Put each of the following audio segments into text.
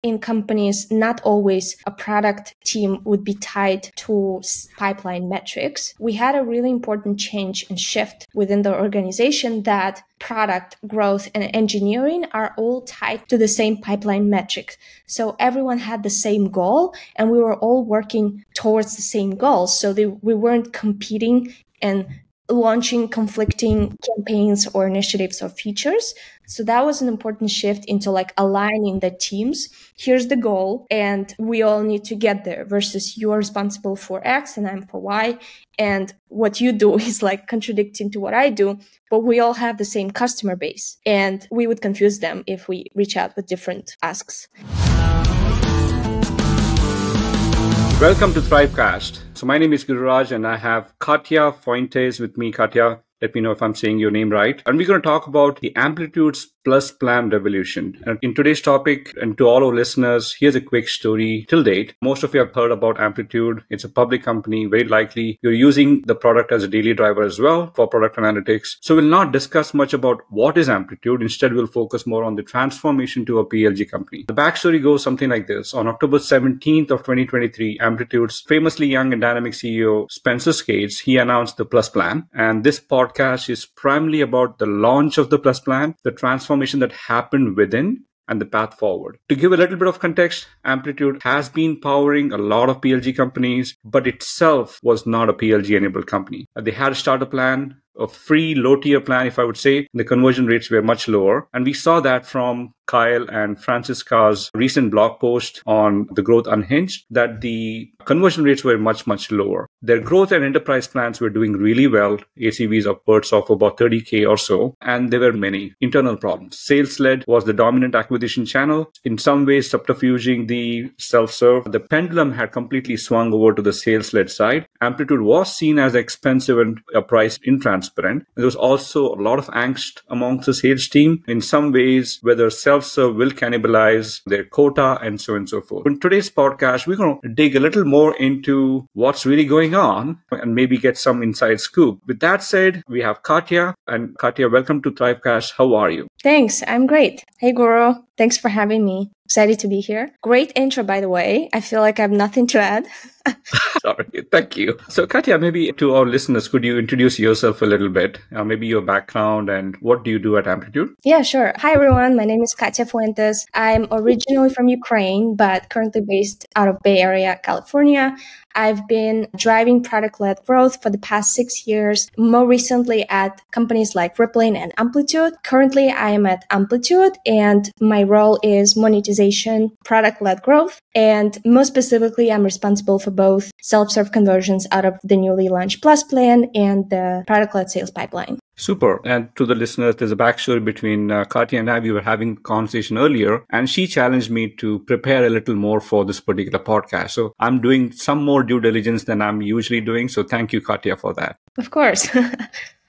in companies, not always a product team would be tied to pipeline metrics. We had a really important change and shift within the organization that product growth and engineering are all tied to the same pipeline metrics. So everyone had the same goal and we were all working towards the same goals. So we weren't competing and launching conflicting campaigns or initiatives or features. So that was an important shift into like aligning the teams. Here's the goal and we all need to get there versus you're responsible for X and I'm for Y. And what you do is like contradicting to what I do, but we all have the same customer base and we would confuse them if we reach out with different asks. Welcome to Thrivecast. So my name is Gururaj and I have Katya Fuentes with me. Katya, let me know if I'm saying your name right. And we're going to talk about the Amplitude's Plus Plan revolution. And in today's topic, and to all our listeners, here's a quick story till date. Most of you have heard about Amplitude. It's a public company. Very likely you're using the product as a daily driver as well for product analytics. So we'll not discuss much about what is Amplitude. Instead, we'll focus more on the transformation to a PLG company. The backstory goes something like this. On October 17th of 2023, Amplitude's famously young and dynamic CEO, Spencer Skates, he announced the Plus Plan. And this podcast is primarily about the launch of the Plus Plan, the transformation that happened within, and the path forward. To give a little bit of context, Amplitude has been powering a lot of PLG companies, but itself was not a PLG-enabled company. They had a starter plan, a free low-tier plan, if I would say. The conversion rates were much lower. And we saw that from Kyle and Francisca's recent blog post on the Growth Unhinged, that the conversion rates were much, much lower. Their growth and enterprise plans were doing really well, ACVs upwards of about 30K or so, and there were many internal problems. Sales-led was the dominant acquisition channel, in some ways subterfuging the self-serve. The pendulum had completely swung over to the sales-led side. Amplitude was seen as expensive and priced intransparent. There was also a lot of angst amongst the sales team, in some ways, whether self-serve will cannibalize their quota and so on and so forth. In today's podcast, we're going to dig a little more into what's really going on and maybe get some inside scoop. With that said, we have Katya. And Katya, welcome to Thrivecast. How are you? Thanks. I'm great. Hey, Guru. Thanks for having me. Excited to be here. Great intro, by the way. I feel like I have nothing to add. Sorry. Thank you. So, Katya, maybe to our listeners, could you introduce yourself a little bit? Maybe your background and what do you do at Amplitude? Yeah, sure. Hi, everyone. My name is Katya Fuentes. I'm originally from Ukraine, but currently based out of Bay Area, California. I've been driving product-led growth for the past 6 years, more recently at companies like Rippling and Amplitude. Currently, I am at Amplitude, and my role is monetization, product-led growth. And most specifically, I'm responsible for both self-serve conversions out of the newly launched Plus Plan and the product-led sales pipeline. Super. And to the listeners, there's a backstory between Katya and I. We were having a conversation earlier, and she challenged me to prepare a little more for this particular podcast. So I'm doing some more due diligence than I'm usually doing. So thank you, Katya, for that. Of course.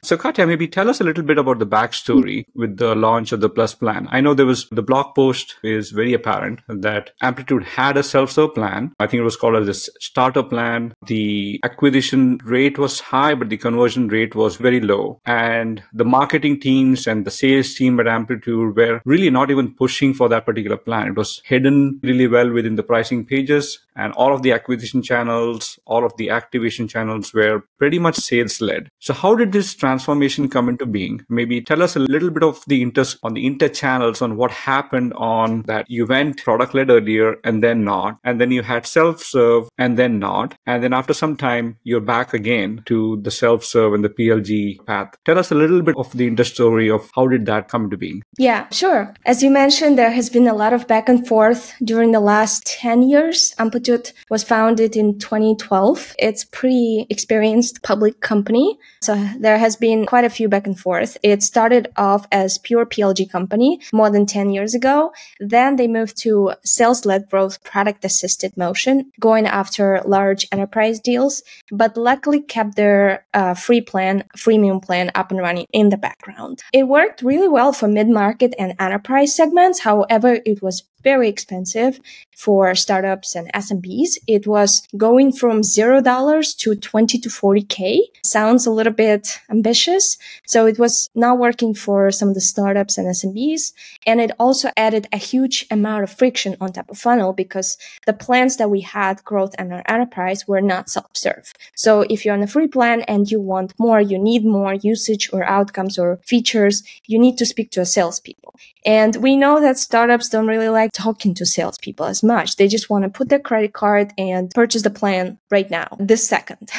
So Katya, maybe tell us a little bit about the backstory with the launch of the Plus Plan. I know the blog post is very apparent that Amplitude had a self-serve plan. I think it was called as a starter plan. The acquisition rate was high, but the conversion rate was very low. And the marketing teams and the sales team at Amplitude were really not even pushing for that particular plan. It was hidden really well within the pricing pages. And all of the acquisition channels, all of the activation channels were pretty much sales-led. So how did this transformation come into being? Maybe tell us a little bit of the inter-channels on what happened on that. You went product-led earlier and then not. And then you had self-serve and then not. And then after some time, you're back again to the self-serve and the PLG path. Tell us a little bit of the inter-story of how did that come to being? Yeah, sure. As you mentioned, there has been a lot of back and forth during the last 10 years. Amplitude was founded in 2012. It's a pretty experienced public company. So there has been quite a few back and forth. It started off as pure PLG company more than 10 years ago. Then they moved to sales-led growth, product-assisted motion, going after large enterprise deals, but luckily kept their freemium plan up and running in the background. It worked really well for mid-market and enterprise segments. However, it was very expensive for startups and SMBs. It was going from $0 to 20 to 40K. Sounds a little bit ambitious. So it was not working for some of the startups and SMBs. And it also added a huge amount of friction on top of funnel because the plans that we had, growth and our enterprise, were not self-serve. So if you're on a free plan and you want more, you need more usage or outcomes or features, you need to speak to a salespeople. And we know that startups don't really like talking to salespeople as much. They just want to put their credit card and purchase the plan right now, this second.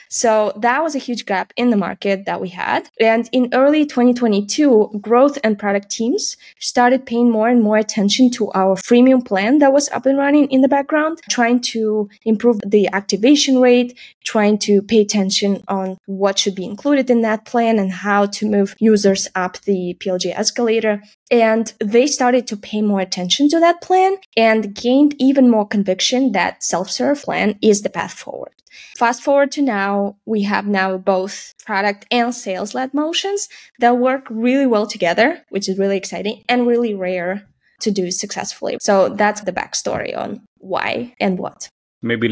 So that was a huge gap in the market that we had. And in early 2022, growth and product teams started paying more and more attention to our freemium plan that was up and running in the background, trying to improve the activation rate, trying to pay attention on what should be included in that plan and how to move users up the PLG escalator. And they started to pay more attention to that plan and gained even more conviction that self-serve plan is the path forward. Fast forward to now, we have now both product and sales-led motions that work really well together, which is really exciting and really rare to do successfully. So that's the backstory on why and what. Maybe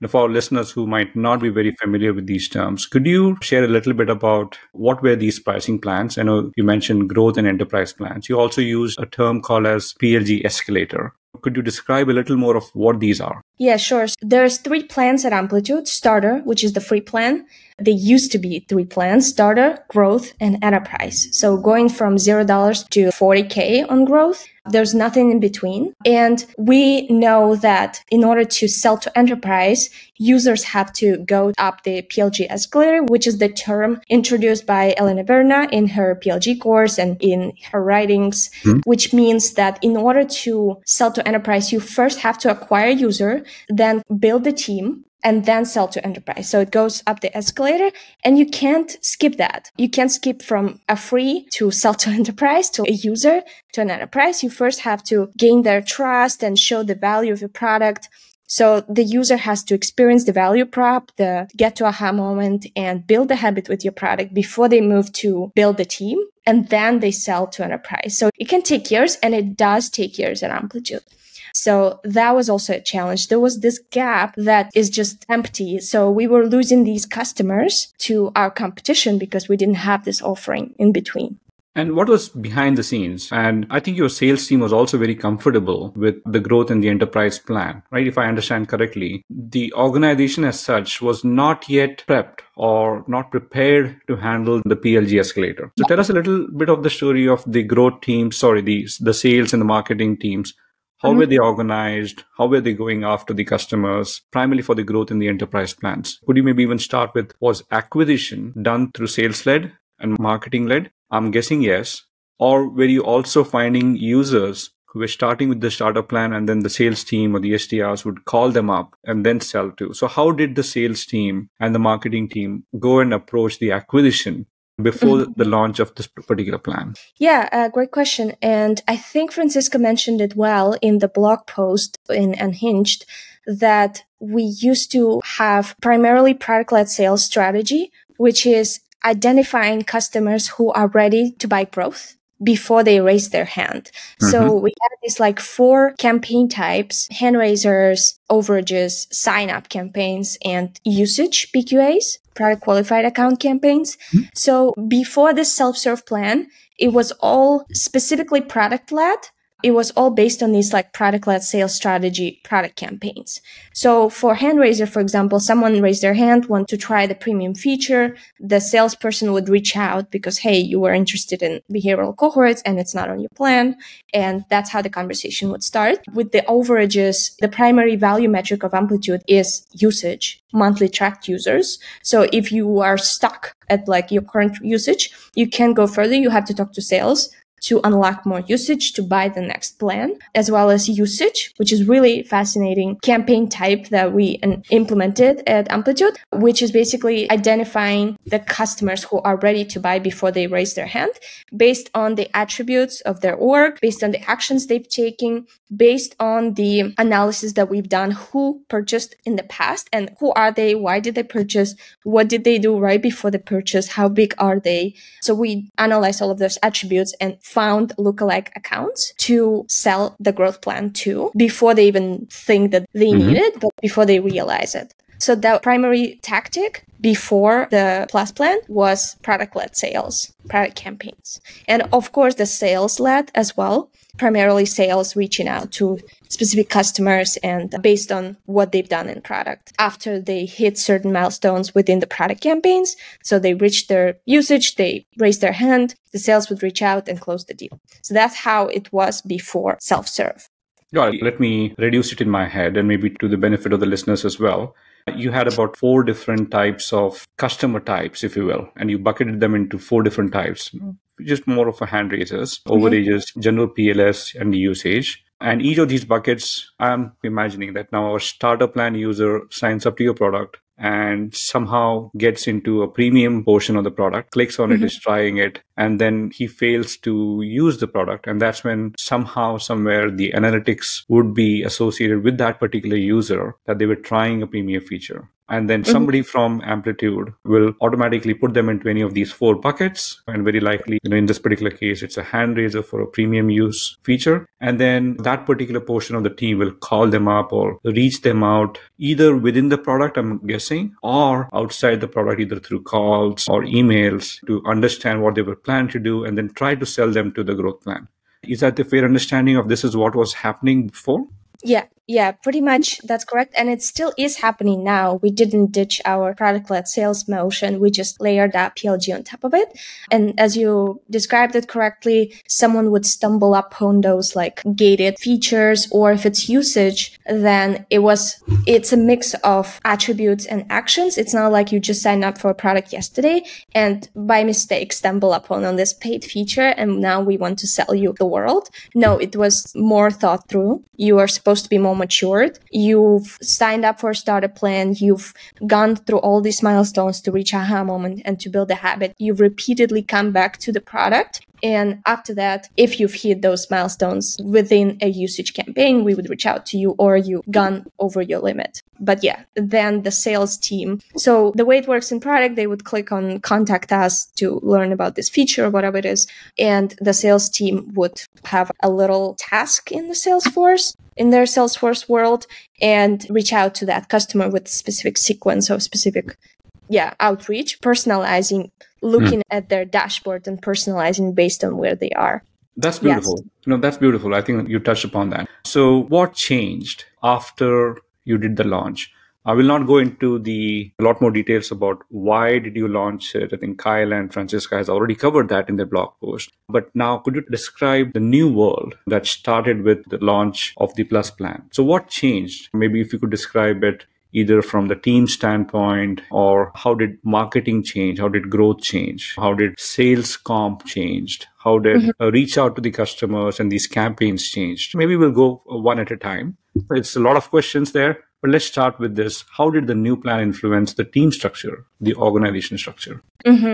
for our listeners who might not be very familiar with these terms, could you share a little bit about what were these pricing plans? I know you mentioned growth and enterprise plans. You also used a term called as PLG escalator. Could you describe a little more of what these are? Yeah, sure. There's 3 plans at Amplitude. Starter, which is the free plan. There used to be 3 plans: Starter, Growth, and Enterprise. So going from $0 to 40K on growth, there's nothing in between. And we know that in order to sell to enterprise, users have to go up the PLG escalator, which is the term introduced by Elena Verna in her PLG course and in her writings, which means that in order to sell to enterprise, you first have to acquire a user, then build the team, and then sell to enterprise. So it goes up the escalator and you can't skip that. You can't skip from a free to sell to enterprise to a user to an enterprise. You first have to gain their trust and show the value of your product. So the user has to experience the value prop, the get to aha moment, and build a habit with your product before they move to build the team. And then they sell to enterprise. So it can take years, and it does take years at Amplitude. So that was also a challenge. There was this gap that is just empty. So we were losing these customers to our competition because we didn't have this offering in between. And what was behind the scenes? And I think your sales team was also very comfortable with the growth in the enterprise plan, right? If I understand correctly, the organization as such was not yet prepped or not prepared to handle the PLG escalator. So tell us a little bit of the story of the growth teams, the sales and the marketing teams. How were they organized? How were they going after the customers, primarily for the growth in the enterprise plans? Could you maybe even start with, was acquisition done through sales-led and marketing-led? I'm guessing yes. Or were you also finding users who were starting with the starter plan and then the sales team or the SDRs would call them up and then sell to? So how did the sales team and the marketing team go and approach the acquisition before the launch of this particular plan? Yeah, great question. And I think Francisca mentioned it well in the blog post in Unhinged that we used to have primarily product-led sales strategy, which is identifying customers who are ready to buy growth before they raise their hand. So we had these 4 campaign types: hand raisers, overages, sign-up campaigns, and usage PQAs, product qualified account campaigns. So before this self-serve plan, it was all specifically product-led. It was all based on these product-led sales strategy product campaigns. So for hand raiser, for example, someone raised their hand, want to try the premium feature. The salesperson would reach out because, hey, you were interested in behavioral cohorts and it's not on your plan. And that's how the conversation would start. With the overages, the primary value metric of Amplitude is usage, monthly tracked users. So if you are stuck at your current usage, you can't go further. You have to talk to sales to unlock more usage to buy the next plan, as well as usage, which is really fascinating campaign type that we implemented at Amplitude, which is basically identifying the customers who are ready to buy before they raise their hand based on the attributes of their org, based on the actions they've taken, based on the analysis that we've done, who purchased in the past and who are they, why did they purchase, what did they do right before the purchase, how big are they. So we analyze all of those attributes and found lookalike accounts to sell the growth plan to before they even think that they need it, but before they realize it. So the primary tactic before the Plus plan was product-led sales, product campaigns. And of course, the sales-led as well, primarily sales reaching out to specific customers and based on what they've done in product. After they hit certain milestones within the product campaigns, so they reached their usage, they raised their hand, the sales would reach out and close the deal. So that's how it was before self-serve. Yeah, let me reduce it in my head and maybe to the benefit of the listeners as well. You had about 4 different types of customer types, if you will, and you bucketed them into 4 different types, just more of a hand raisers, overages, general PLS, and usage. And each of these buckets, I'm imagining that now our starter plan user signs up to your product and somehow gets into a premium portion of the product, clicks on it, is trying it, and then he fails to use the product. And that's when somehow, somewhere, the analytics would be associated with that particular user that they were trying a premium feature. And then somebody from Amplitude will automatically put them into any of these 4 buckets. And very likely, in this particular case, it's a hand raiser for a premium use feature. And then that particular portion of the team will call them up or reach them out either within the product, I'm guessing, or outside the product, either through calls or emails to understand what they were planning to do and then try to sell them to the growth plan. Is that the fair understanding of this is what was happening before? Yeah, pretty much that's correct. And it still is happening now. We didn't ditch our product-led sales motion. We just layered that PLG on top of it. And as you described it correctly, someone would stumble upon those like gated features, or if it's usage, then it's a mix of attributes and actions. It's not like you just signed up for a product yesterday and by mistake stumble upon on this paid feature and now we want to sell you the world. No, it was more thought through. You are supposed to be more matured. You've signed up for a starter plan. You've gone through all these milestones to reach aha moment and to build a habit. You've repeatedly come back to the product. And after that, if you've hit those milestones within a usage campaign, we would reach out to you or you've gone over your limit. But yeah, then the sales team. So the way it works in product, they would click on contact us to learn about this feature or whatever it is. And the sales team would have a little task in the Salesforce, in their Salesforce world, and reach out to that customer with a specific sequence of specific outreach, personalizing, looking at their dashboard and personalizing based on where they are. That's beautiful. Yes. That's beautiful. I think you touched upon that. So what changed after you did the launch? I will not go into a lot more details about why did you launch it. I think Kyle and Francisca has already covered that in their blog post. But now could you describe the new world that started with the launch of the Plus plan? So what changed? Maybe if you could describe it either from the team standpoint, or how did marketing change? How did growth change? How did sales comp change? How did reach out to the customers and these campaigns change? Maybe we'll go one at a time. It's a lot of questions there, but let's start with this. How did the new plan influence the team structure, the organization structure?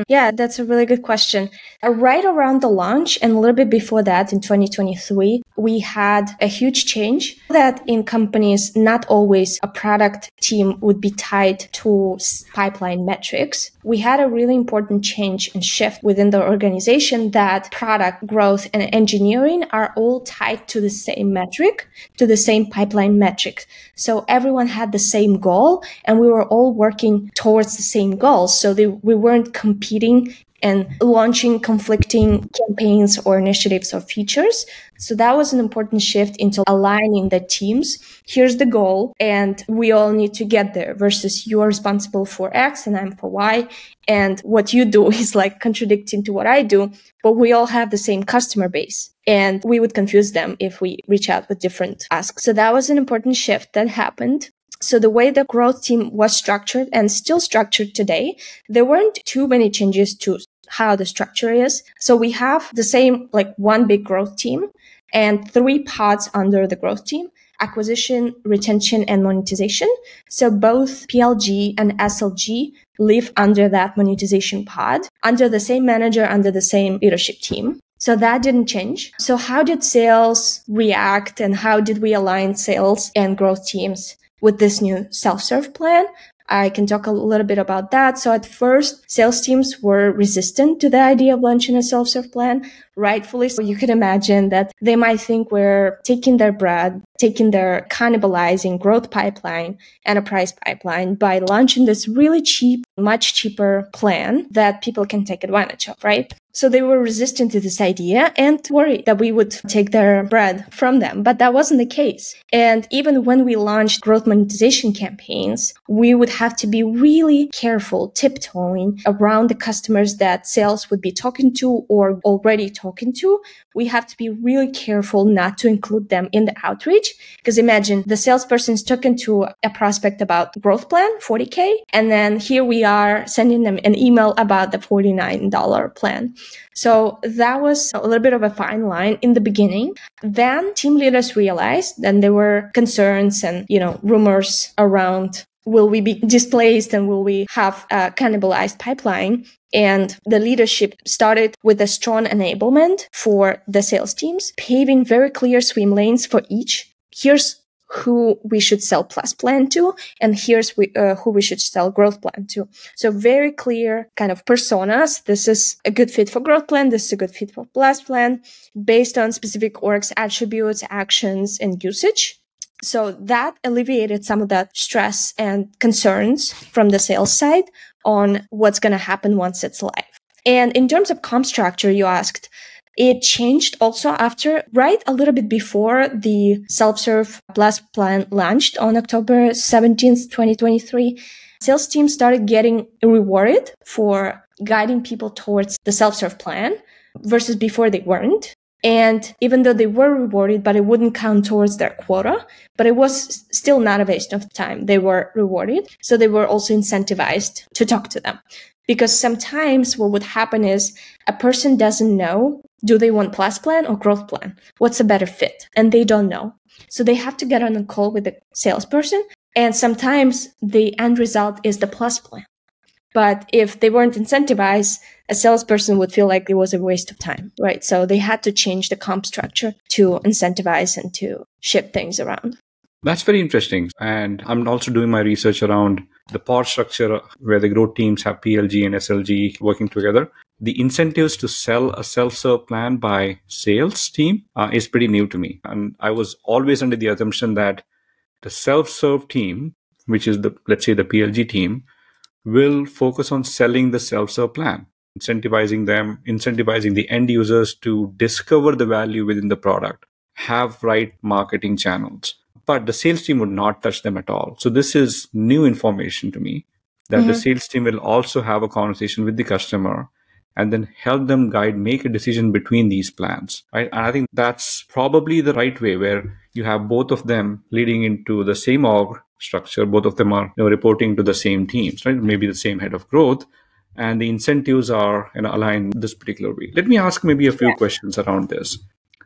Yeah, that's a really good question. Right around the launch and a little bit before that in 2023, we had a huge change that in companies, not always a product team would be tied to pipeline metrics. We had a really important change and shift within the organization that product growth and engineering are all tied to the same metric, to the same pipeline metric. So everyone had the same goal and we were all working towards the same goals. So we weren't competing and launching conflicting campaigns or initiatives or features. So that was an important shift into aligning the teams. Here's the goal, and we all need to get there versus you're responsible for X and I'm for Y. And what you do is like contradicting to what I do, but we all have the same customer base. And we would confuse them if we reach out with different asks. So that was an important shift that happened. So the way the growth team was structured and still structured today, there weren't too many changes to how the structure is. So we have the same, like one big growth team and 3 pods under the growth team: acquisition, retention, and monetization. So both PLG and SLG live under that monetization pod, under the same manager, under the same leadership team. So that didn't change. So how did sales react and how did we align sales and growth teams with this new self-serve plan? I can talk a little bit about that. So at first, sales teams were resistant to the idea of launching a self-serve plan, rightfully so. You could imagine that they might think we're taking their bread, taking their cannibalizing growth pipeline, enterprise pipeline by launching this really cheap, much cheaper plan that people can take advantage of, right? So they were resistant to this idea and worried that we would take their bread from them. But that wasn't the case. And even when we launched growth monetization campaigns, we would have to be really careful tiptoeing around the customers that sales would be talking to or already talking to. We have to be really careful not to include them in the outreach. Because imagine the salesperson is talking to a prospect about growth plan, 40K. And then here we are sending them an email about the $49 plan. So that was a little bit of a fine line in the beginning. Then team leaders realized that there were concerns and, rumors around, will we be displaced and will we have a cannibalized pipeline? And the leadership started with a strong enablement for the sales teams, paving very clear swim lanes for each. Here's who we should sell plus plan to, and here's who we should sell growth plan to. So very clear kind of personas. This is a good fit for growth plan. This is a good fit for plus plan based on specific orgs, attributes, actions, and usage. So that alleviated some of that stress and concerns from the sales side on what's going to happen once it's live. And in terms of comp structure, you asked, it changed also after, right a little bit before the self-serve plus plan launched on October 17th, 2023. Sales teams started getting rewarded for guiding people towards the self-serve plan versus before they weren't. And even though they were rewarded, but it wouldn't count towards their quota, but it was still not a waste of time. They were rewarded. So they were also incentivized to talk to them. Because sometimes what would happen is a person doesn't know, do they want plus plan or growth plan? What's a better fit? And they don't know. So they have to get on a call with the salesperson. And sometimes the end result is the plus plan. But if they weren't incentivized, a salesperson would feel like it was a waste of time, right? So they had to change the comp structure to incentivize and to shift things around. That's very interesting. And I'm also doing my research around the pod structure where the growth teams have PLG and SLG working together. The incentives to sell a self-serve plan by sales team is pretty new to me. And I was always under the assumption that the self-serve team, which is let's say the PLG team, will focus on selling the self-serve plan, incentivizing the end users to discover the value within the product, have right marketing channels. But the sales team would not touch them at all. So this is new information to me, that the sales team will also have a conversation with the customer and then help them make a decision between these plans, right? And I think that's probably the right way, where you have both of them leading into the same org structure. Both of them are reporting to the same teams, right? Maybe the same head of growth, and the incentives are aligned this particular way. Let me ask maybe a few questions around this.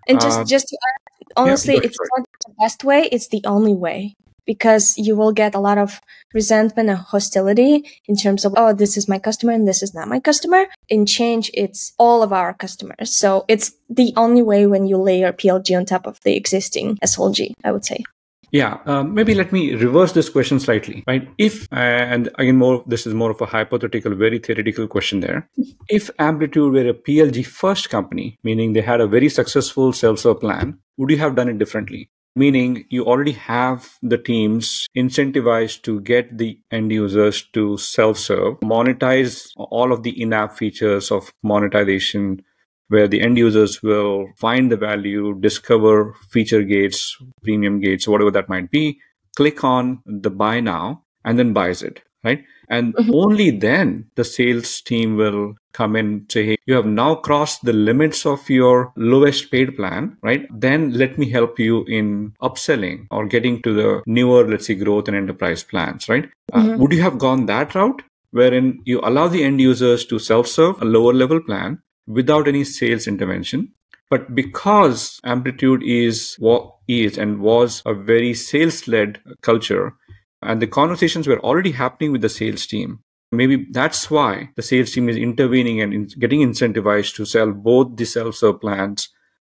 And just to add, honestly, it's not the best way, it's the only way. Because you will get a lot of resentment and hostility in terms of, oh, this is my customer and this is not my customer. In change, it's all of our customers. So it's the only way when you layer PLG on top of the existing SLG, I would say. Yeah, maybe let me reverse this question slightly, right? If, and again, this is more of a hypothetical, very theoretical question there. If Amplitude were a PLG first company, meaning they had a very successful self-serve plan, would you have done it differently? Meaning you already have the teams incentivized to get the end users to self-serve, monetize all of the in-app features of monetization, where the end users will find the value, discover feature gates, premium gates, whatever that might be, click on the buy now, and then buys it, right? And only then the sales team will come in, say, hey, you have now crossed the limits of your lowest paid plan, right? Then let me help you in upselling or getting to the newer, let's say, growth and enterprise plans, right? Would you have gone that route, wherein you allow the end users to self-serve a lower level plan without any sales intervention? But because Amplitude is and was a very sales-led culture, and the conversations were already happening with the sales team, maybe that's why the sales team is intervening and getting incentivized to sell both the self-serve plans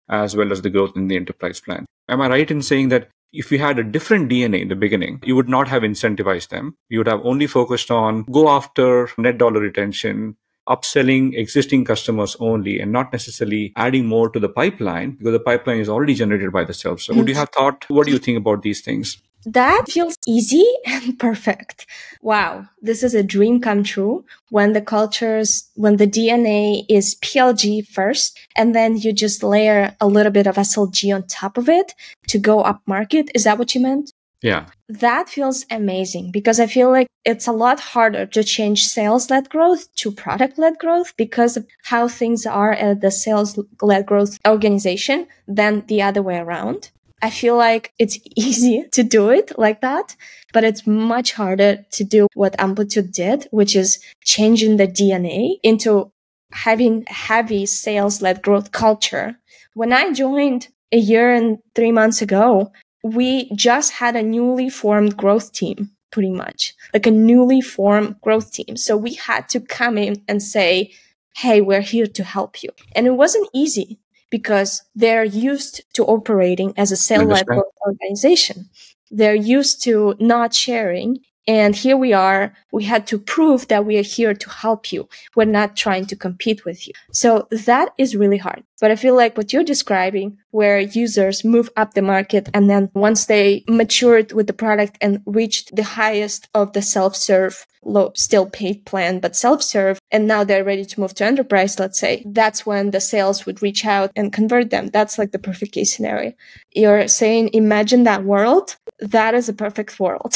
as well as the growth in the enterprise plan. Am I right in saying that if you had a different DNA in the beginning, you would not have incentivized them. You would have only focused on go after net dollar retention, upselling existing customers only, and not necessarily adding more to the pipeline because the pipeline is already generated by the self. So would you have thought, what do you think about these things? That feels easy and perfect. Wow, this is a dream come true when the DNA is PLG first, and then you just layer a little bit of SLG on top of it to go up market. Is that what you meant? Yeah. That feels amazing because I feel like it's a lot harder to change sales-led growth to product-led growth because of how things are at the sales-led growth organization than the other way around. I feel like it's easy to do it like that, but it's much harder to do what Amplitude did, which is changing the DNA into having heavy sales-led growth culture. When I joined a year and 3 months ago, we just had a newly formed growth team, pretty much like a newly formed growth team. So we had to come in and say, hey, we're here to help you. And it wasn't easy because they're used to operating as a sales-led growth organization. They're used to not sharing. And here we are. We had to prove that we are here to help you. We're not trying to compete with you. So that is really hard. But I feel like what you're describing, where users move up the market and then once they matured with the product and reached the highest of the self-serve, low, still paid plan, but self-serve, and now they're ready to move to enterprise, let's say, that's when the sales would reach out and convert them. That's like the perfect case scenario. You're saying, imagine that world. That is a perfect world.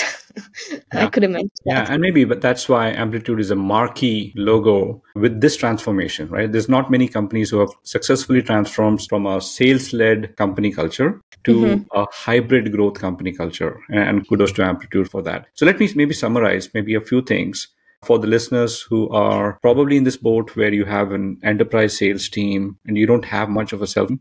Yeah. I could imagine that. Yeah, and maybe, but that's why Amplitude is a marquee logo with this transformation, right? There's not many companies who have successfully transformed from a sales-led company culture to a hybrid growth company culture. And kudos to Amplitude for that. So let me maybe summarize maybe a few things for the listeners who are probably in this boat where you have an enterprise sales team and you don't have much of a self.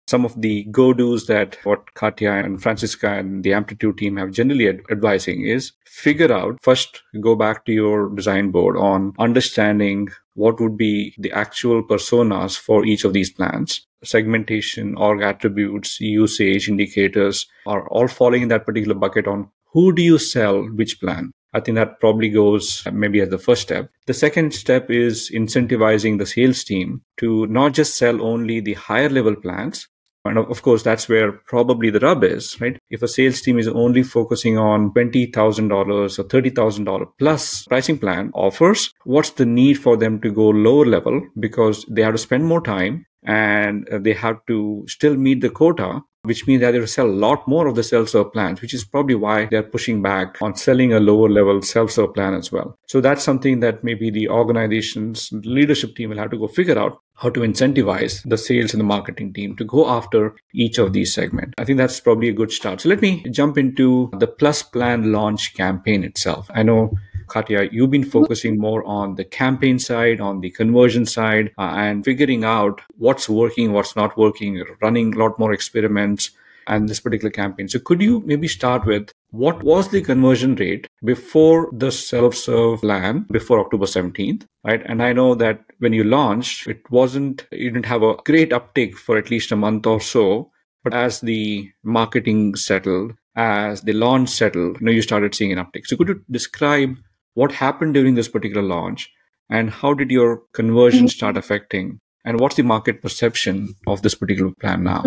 Some of the go-dos that what Katya and Francisca and the Amplitude team have generally advising is figure out, first go back to your design board on understanding what would be the actual personas for each of these plans. Segmentation, org attributes, usage indicators are all falling in that particular bucket on who do you sell which plan. I think that probably goes maybe as the first step. The second step is incentivizing the sales team to not just sell only the higher level plans. And of course, that's where probably the rub is, right? If a sales team is only focusing on $20,000 or $30,000 plus pricing plan offers, what's the need for them to go lower level? Because they have to spend more time and they have to still meet the quota, which means that they have to sell a lot more of the self-serve plans, which is probably why they're pushing back on selling a lower level self-serve plan as well. So that's something that maybe the organization's leadership team will have to go figure out how to incentivize the sales and the marketing team to go after each of these segments. I think that's probably a good start. So let me jump into the Plus Plan launch campaign itself. I know, Katya, you've been focusing more on the campaign side, on the conversion side, and figuring out what's working, what's not working, running a lot more experiments and this particular campaign. So could you maybe start with what was the conversion rate before the self-serve plan, before October 17th, right? And I know that when you launched, you didn't have a great uptake for at least a month or so. But as the marketing settled, as the launch settled, you started seeing an uptake. So could you describe what happened during this particular launch and how did your conversion start affecting? And what's the market perception of this particular plan now?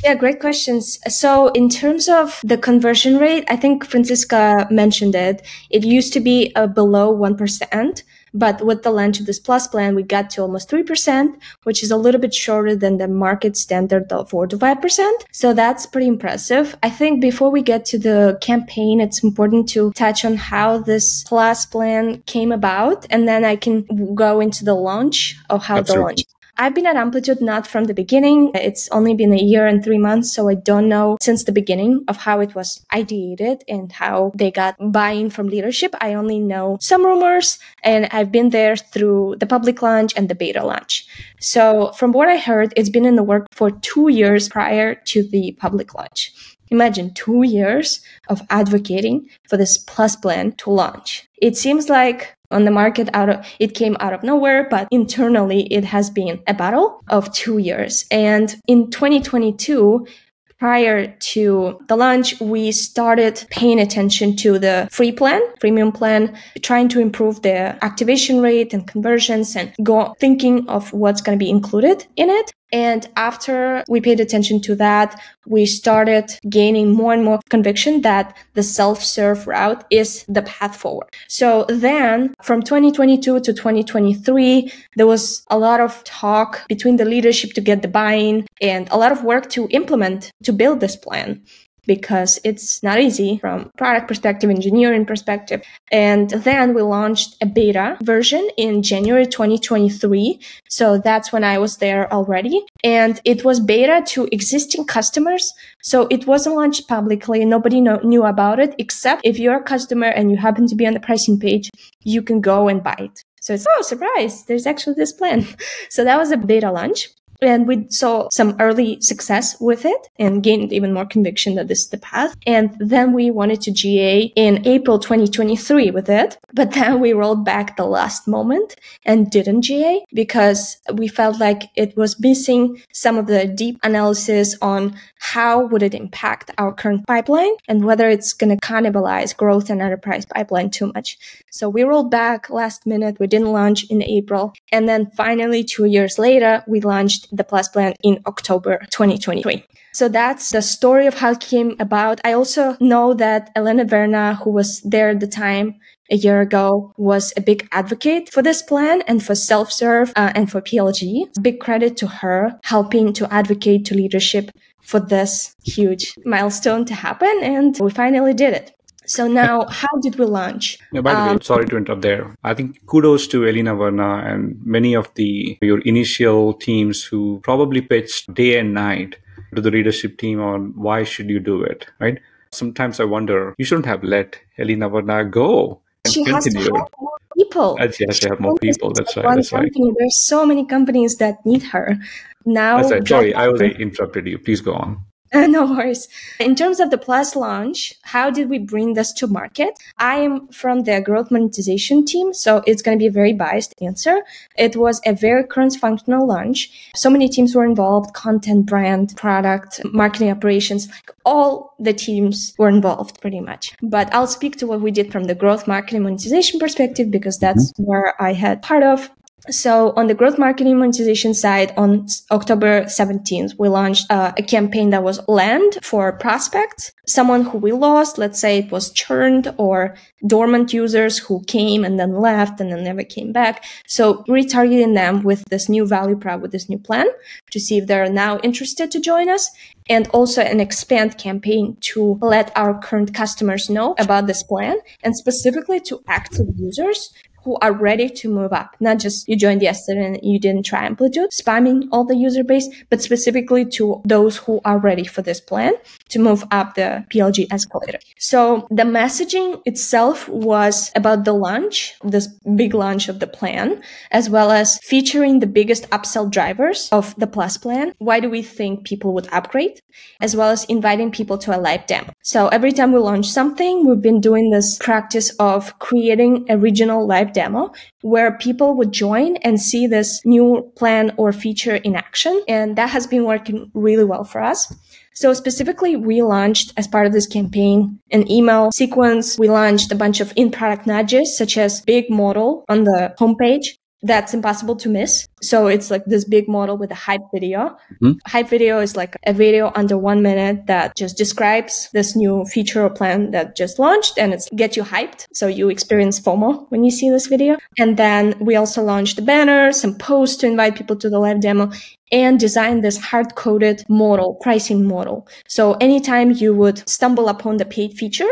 Yeah, great questions. So in terms of the conversion rate, I think Francisca mentioned it. It used to be below 1%, but with the launch of this Plus plan, we got to almost 3%, which is a little bit shorter than the market standard of 4 to 5%. So that's pretty impressive. I think before we get to the campaign, it's important to touch on how this Plus plan came about, and then I can go into the launch of how the launch. I've been at Amplitude not from the beginning. It's only been a year and 3 months, so I don't know since the beginning of how it was ideated and how they got buy-in from leadership. I only know some rumors, and I've been there through the public launch and the beta launch. So from what I heard, it's been in the work for 2 years prior to the public launch. Imagine 2 years of advocating for this Plus plan to launch. It seems like on the market it came out of nowhere, but internally it has been a battle of 2 years. And in 2022, prior to the launch, we started paying attention to the premium plan, trying to improve the activation rate and conversions and thinking of what's going to be included in it. And after we paid attention to that, we started gaining more and more conviction that the self-serve route is the path forward. So then from 2022 to 2023, there was a lot of talk between the leadership to get the buy-in and a lot of work to implement, to build this plan, because it's not easy from product perspective, engineering perspective. And then we launched a beta version in January 2023. So that's when I was there already. And it was beta to existing customers. So it wasn't launched publicly. Nobody knew about it, except if you're a customer and you happen to be on the pricing page, you can go and buy it. So it's, oh, surprise, there's actually this plan. So that was a beta launch. And we saw some early success with it and gained even more conviction that this is the path. And then we wanted to GA in April 2023 with it. But then we rolled back the last moment and didn't GA because we felt like it was missing some of the deep analysis on how would it impact our current pipeline and whether it's going to cannibalize growth and enterprise pipeline too much. So we rolled back last minute. We didn't launch in April. And then finally, 2 years later, we launched the Plus plan in October 2023. So that's the story of how it came about. I also know that Elena Verna, who was there at the time a year ago, was a big advocate for this plan and for self-serve and for PLG. Big credit to her helping to advocate to leadership for this huge milestone to happen. And we finally did it. So now, how did we launch? Yeah, by the way, sorry to interrupt there. I think kudos to Elena Verna and many of your initial teams who probably pitched day and night to the leadership team on why should you do it, right? Sometimes I wonder, you shouldn't have let Elena Verna go and she continue. Has to have more people. She has to have more people. That's right. That's right. There's so many companies that need her. Now, that's right. Sorry, I interrupted you. Please go on. No worries. In terms of the Plus launch, how did we bring this to market? I am from the growth monetization team, so it's going to be a very biased answer. It was a very cross-functional launch. So many teams were involved: content, brand, product, marketing operations. All the teams were involved pretty much. But I'll speak to what we did from the growth marketing monetization perspective, because that's where I had part of. So on the growth marketing monetization side, on October 17th, we launched a campaign that was land for prospects, someone who we lost. Let's say it was churned or dormant users who came and then left and then never came back. So retargeting them with this new value prop, with this new plan, to see if they're now interested to join us. And also an expand campaign to let our current customers know about this plan, and specifically to active users who are ready to move up. Not just you joined yesterday and you didn't try Amplitude, spamming all the user base, but specifically to those who are ready for this plan to move up the PLG escalator. So the messaging itself was about the launch, this big launch of the plan, as well as featuring the biggest upsell drivers of the Plus plan. Why do we think people would upgrade? As well as inviting people to a live demo. So every time we launch something, we've been doing this practice of creating a regional live demo where people would join and see this new plan or feature in action. And that has been working really well for us. So specifically, we launched, as part of this campaign, an email sequence. We launched a bunch of in-product nudges, such as big model on the homepage. That's impossible to miss. So it's like this big model with a hype video. Hype video is like a video under 1 minute that just describes this new feature or plan that just launched, and it's get you hyped. So you experience FOMO when you see this video. And then we also launched a banner, some posts to invite people to the live demo, and designed this hard-coded model, pricing model. So anytime you would stumble upon the paid feature,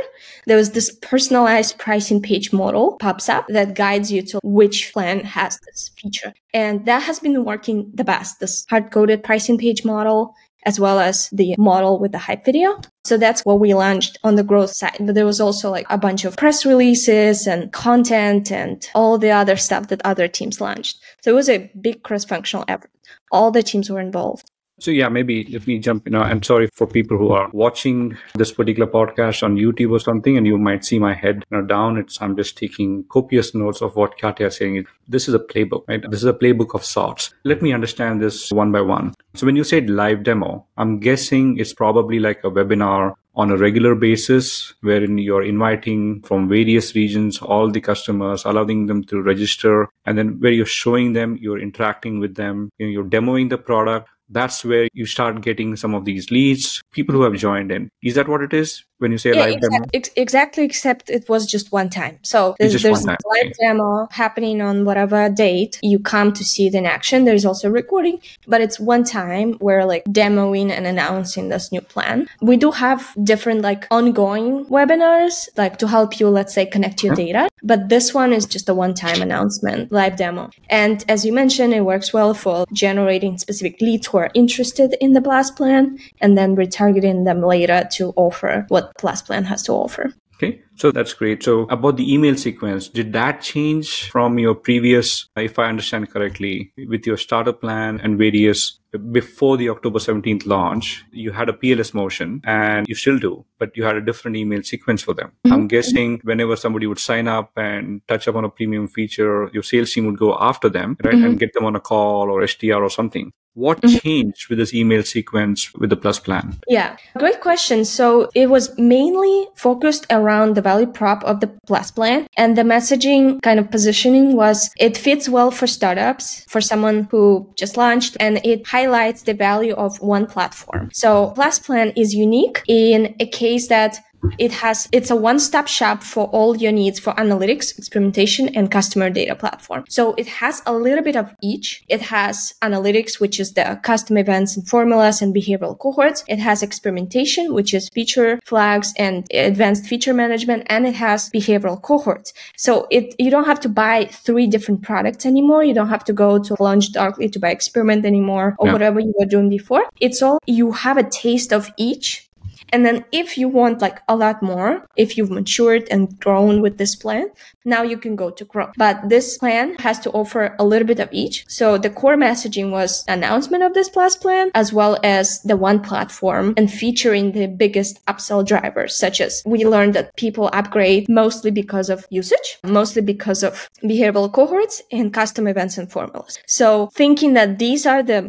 there was this personalized pricing page model pops up that guides you to which plan has this feature. And that has been working the best, this hard-coded pricing page model, as well as the model with the hype video. So that's what we launched on the growth side. But there was also like a bunch of press releases and content and all the other stuff that other teams launched. So it was a big cross-functional effort. All the teams were involved. So yeah, maybe let me jump in. I'm sorry for people who are watching this particular podcast on YouTube or something, and you might see my head down. I'm just taking copious notes of what Katya is saying. This is a playbook, right? This is a playbook of sorts. Let me understand this one by one. So when you said live demo, I'm guessing it's probably like a webinar on a regular basis, wherein you're inviting from various regions all the customers, allowing them to register, and then where you're showing them, you're interacting with them, you're demoing the product. That's where you start getting some of these leads, people who have joined in. Is that what it is when you say Yeah, live demo? exactly, except it was just one time. So It's there's just one a time. live demo happening on whatever date you come to see it in action. There's also recording, but it's one time where like demoing and announcing this new plan. We do have different like ongoing webinars, like to help you, let's say, connect your data. But this one is just a one-time announcement, live demo. And as you mentioned, it works well for generating specific leads who are interested in the Plus plan and then retargeting them later to offer what Plus plan has to offer. Okay, so that's great. So about the email sequence, did that change from your previous, if I understand correctly, with your starter plan and various before the October 17th launch, you had a PLS motion and you still do, but you had a different email sequence for them. I'm guessing whenever somebody would sign up and touch upon a premium feature, your sales team would go after them, right? And get them on a call or SDR or something. What changed with this email sequence with the Plus plan? Yeah, great question. So it was mainly focused around the value prop of the Plus plan, and the messaging kind of positioning was it fits well for startups, for someone who just launched, and it highlights the value of one platform. So Plus plan is unique in a case that it's a one-stop shop for all your needs for analytics, experimentation, and customer data platform. So it has a little bit of each. It has analytics, which is the custom events and formulas and behavioral cohorts. It has experimentation, which is feature flags and advanced feature management, and it has behavioral cohorts. So you don't have to buy 3 different products anymore. You don't have to go to Launch Darkly to buy Experiment anymore or whatever you were doing before. It's all, you have a taste of each. And then if you want like a lot more, if you've matured and grown with this plan, now you can go to Grow. But this plan has to offer a little bit of each. So the core messaging was announcement of this Plus plan, as well as the one platform and featuring the biggest upsell drivers, such as we learned that people upgrade mostly because of usage, mostly because of behavioral cohorts and custom events and formulas. So thinking that these are the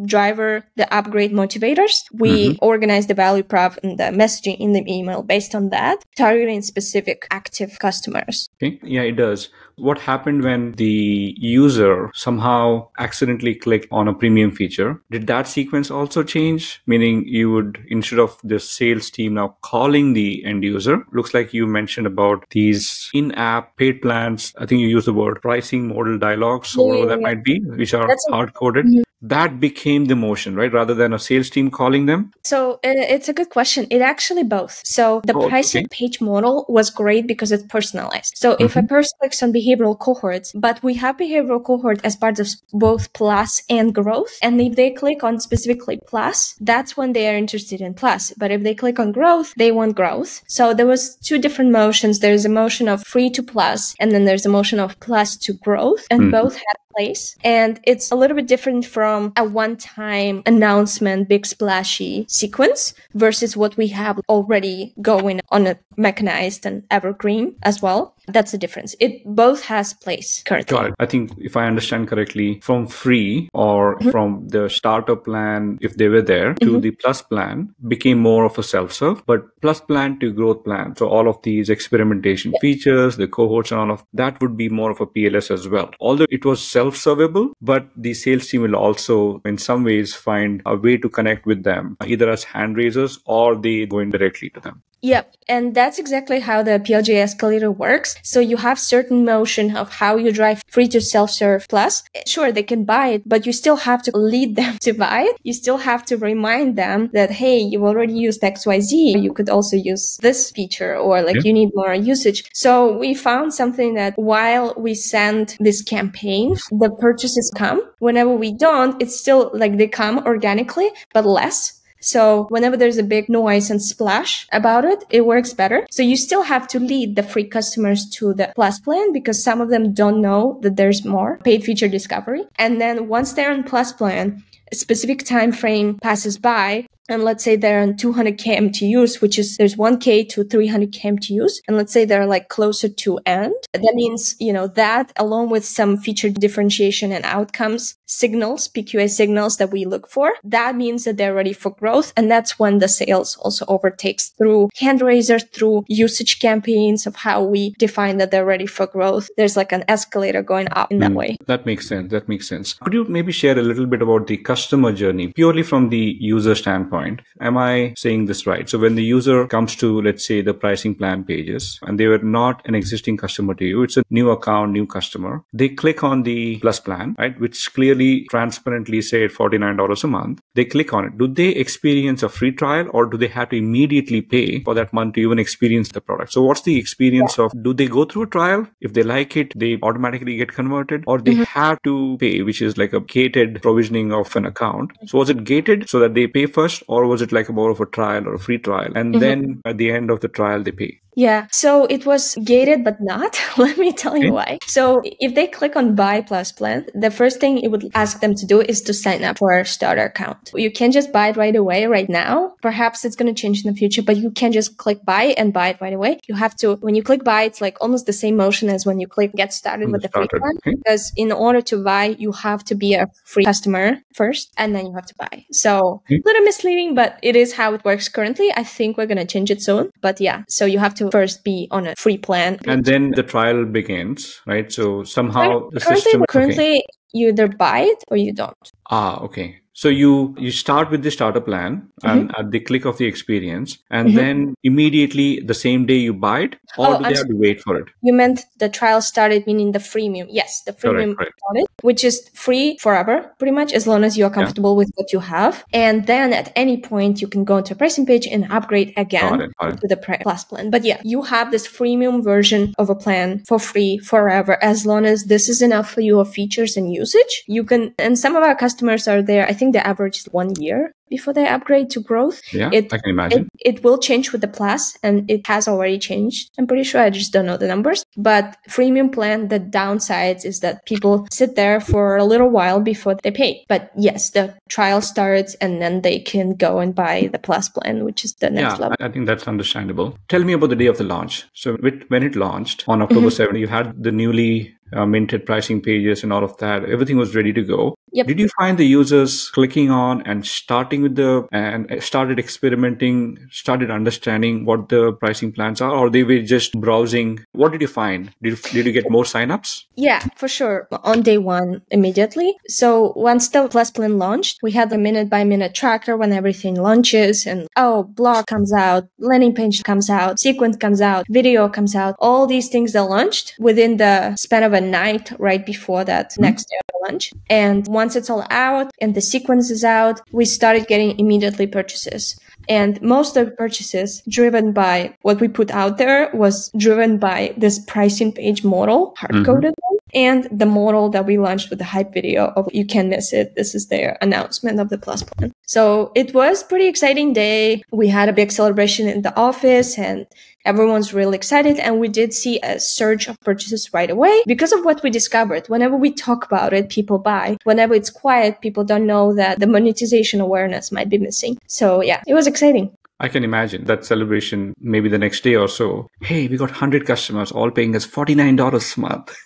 upgrade motivators, we organize the value prop and the messaging in the email based on that, targeting specific active customers. Okay. Yeah, it does. What happened when the user somehow accidentally clicked on a premium feature? Did that sequence also change? Meaning you would, instead of the sales team now calling the end user, looks like you mentioned about these in-app paid plans. I think you used the word pricing model dialogues or whatever that might be, which are hard-coded. That became the motion, right? Rather than a sales team calling them? So it's a good question. It actually both. So the pricing page model was great because it's personalized. So if a person clicks on behavioral cohorts, but we have behavioral cohort as part of both Plus and Growth. And if they click on specifically Plus, that's when they are interested in Plus. But if they click on Growth, they want Growth. So there was 2 different motions. There's a motion of free to Plus, and then there's a motion of Plus to Growth, and both had place. And it's a little bit different from a one-time announcement, big splashy sequence versus what we have already going on a mechanized and evergreen as well. That's the difference. It both has place currently. Got it. I think if I understand correctly, from free or from the starter plan, if they were there, to the Plus plan became more of a self-serve, but Plus plan to Growth plan. So all of these experimentation features, the cohorts and all of that would be more of a PLS as well. Although it was self-servable, but the sales team will also in some ways find a way to connect with them, either as hand raisers or they going directly to them. Yep. And that's exactly how the PLG escalator works. So you have certain motion of how you drive free to self-serve Plus. Sure, they can buy it, but you still have to lead them to buy it. You still have to remind them that, hey, you already used XYZ. You could also use this feature, or like you need more usage. So we found something that while we send this campaign, the purchases come. Whenever we don't, it's still like they come organically, but less. So whenever there's a big noise and splash about it, it works better. So you still have to lead the free customers to the Plus plan because some of them don't know that there's more paid feature discovery. And then once they're on Plus plan, a specific time frame passes by, and let's say they're on 200K MTUs, which is there's 1K to 300K MTUs. And let's say they're like closer to end. That means, that along with some feature differentiation and outcomes signals, PQA signals that we look for, that means that they're ready for growth. And that's when the sales also overtakes through hand raisers, through usage campaigns of how we define that they're ready for growth. There's like an escalator going up in that way. That makes sense. Could you maybe share a little bit about the customer journey purely from the user standpoint? Am I saying this right? So when the user comes to, let's say, the pricing plan pages and they were not an existing customer to you, it's a new account, new customer. They click on the Plus plan, right? Which clearly transparently say $49 a month. They click on it. Do they experience a free trial or do they have to immediately pay for that month to even experience the product? So what's the experience of, do they go through a trial? If they like it, they automatically get converted, or they have to pay, which is like a gated provisioning of an account. So was it gated so that they pay first, or was it like more of a trial or a free trial? And then at the end of the trial, they pay. Yeah, so it was gated, but not. Let me tell you why. So if they click on buy Plus plan, the first thing it would ask them to do is to sign up for a starter account. You can't just buy it right away right now. Perhaps it's going to change in the future, but you can't just click buy and buy it right away. You have to, when you click buy, it's like almost the same motion as when you click get started with the free plan. Because in order to buy, you have to be a free customer first, and then you have to buy. So a little misleading, but it is how it works currently. I think we're going to change it soon. But yeah, so you have to first be on a free plan. And then the trial begins, right? So somehow the system... Currently, you either buy it or you don't. Okay. So you start with the starter plan and at the click of the experience, and then immediately the same day you buy it, or do they have to wait for it? You meant the trial started, meaning the freemium. Yes, the freemium started, which is free forever, pretty much, as long as you are comfortable with what you have. And then at any point, you can go into a pricing page and upgrade again to the Plus plan. But yeah, you have this freemium version of a plan for free forever, as long as this is enough for your features and usage. You can, and some of our customers are there. I think the average is 1 year before they upgrade to growth. Yeah, I can imagine. It will change with the Plus, and it has already changed. I'm pretty sure, I just don't know the numbers. But freemium plan, the downsides is that people sit there for a little while before they pay. But yes, the trial starts and then they can go and buy the Plus plan, which is the next level. I think that's understandable. Tell me about the day of the launch. So when it launched on October 7th, you had the newly minted pricing pages and all of that. Everything was ready to go. Yep. Did you find the users clicking on and starting with and started experimenting, started understanding what the pricing plans are, or they were just browsing? What did you find? Did you get more signups? Yeah, for sure. On day one, immediately. So once the Plus plan launched, we had a minute by minute tracker when everything launches, and blog comes out, landing page comes out, sequence comes out, video comes out, all these things that launched within the span of a night right before that next day of launch. And once it's all out and the sequence is out, we started getting immediately purchases. And most of the purchases driven by what we put out there was driven by this pricing page model, hard-coded one, and the model that we launched with the hype video of you can't miss it. This is their announcement of the Plus plan. So it was a pretty exciting day. We had a big celebration in the office and everyone's really excited. And we did see a surge of purchases right away because of what we discovered. Whenever we talk about it, people buy. Whenever it's quiet, people don't know that the monetization awareness might be missing. So yeah, it was exciting. I can imagine that celebration maybe the next day or so. Hey, we got 100 customers all paying us $49 a month.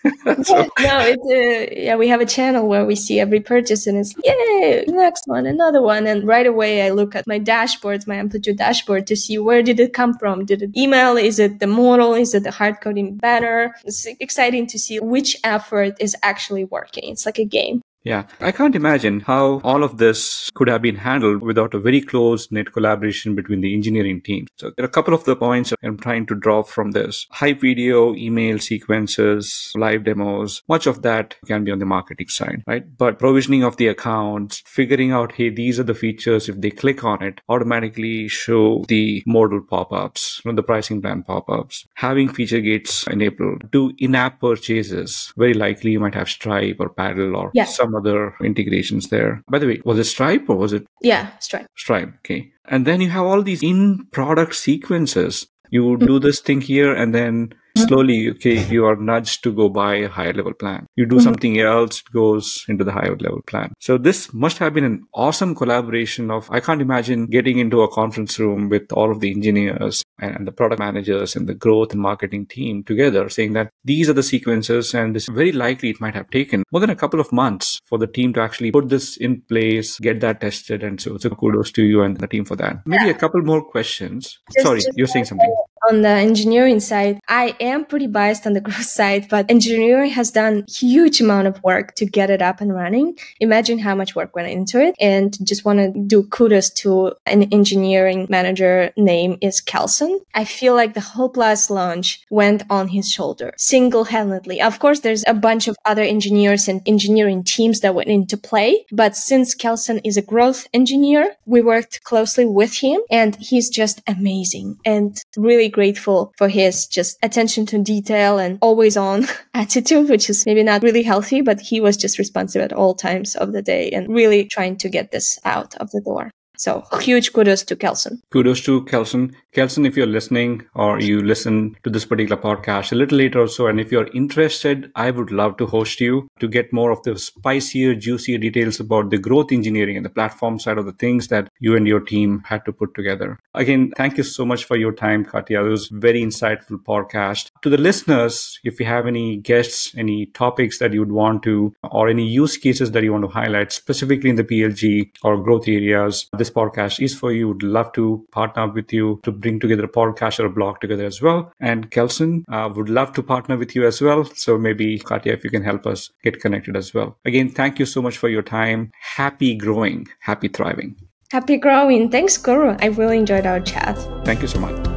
We have a channel where we see every purchase and it's, yay, next one, another one. And right away, I look at my dashboards, my Amplitude dashboard to see where did it come from? Did it email? Is it the model? Is it the hard coding banner? It's exciting to see which effort is actually working. It's like a game. Yeah, I can't imagine how all of this could have been handled without a very close knit collaboration between the engineering teams. So there are a couple of the points I'm trying to draw from this. Hype video, email sequences, live demos, much of that can be on the marketing side, right? But provisioning of the accounts, figuring out, hey, these are the features, if they click on it, automatically show the modal pop-ups, the pricing plan pop-ups, having feature gates enabled, do in-app purchases. Very likely you might have Stripe or Paddle or some some other integrations there. By the way, was it Stripe or was it? Yeah, Stripe. Stripe, okay. And then you have all these in-product sequences. You do this thing here and then slowly, okay, you are nudged to go buy a higher level plan. You do something else, it goes into the higher level plan. So this must have been an awesome collaboration of, I can't imagine getting into a conference room with all of the engineers and the product managers and the growth and marketing team together saying that these are the sequences, and this very likely it might have taken more than a couple of months for the team to actually put this in place, get that tested. And so kudos to you and the team for that. Maybe a couple more questions. Sorry, you're saying something. On the engineering side, I am pretty biased on the growth side, but engineering has done huge amount of work to get it up and running. Imagine how much work went into it. And just want to do kudos to an engineering manager name is Kelson. I feel like the whole Plus launch went on his shoulder single-handedly. Of course, there's a bunch of other engineers and engineering teams that went into play. But since Kelson is a growth engineer, we worked closely with him and he's just amazing and really grateful for his just attention to detail and always on attitude, which is maybe not really healthy, but he was just responsive at all times of the day and really trying to get this out of the door. So huge kudos to Kelson. Kudos to Kelson. Kelson, if you're listening or you listen to this particular podcast a little later or so, and if you're interested, I would love to host you to get more of the spicier, juicier details about the growth engineering and the platform side of the things that you and your team had to put together. Again, thank you so much for your time, Katya. It was a very insightful podcast. To the listeners, if you have any guests, any topics that you would want to, or any use cases that you want to highlight specifically in the PLG or growth areas, this podcast is for you. Would love to partner with you to bring together a podcast or a blog together as well. And Kelson would love to partner with you as well. So maybe Katya, if you can help us get connected as well. Again, thank you so much for your time. Happy growing, happy thriving. Happy growing. Thanks, Guru. I really enjoyed our chat. Thank you so much.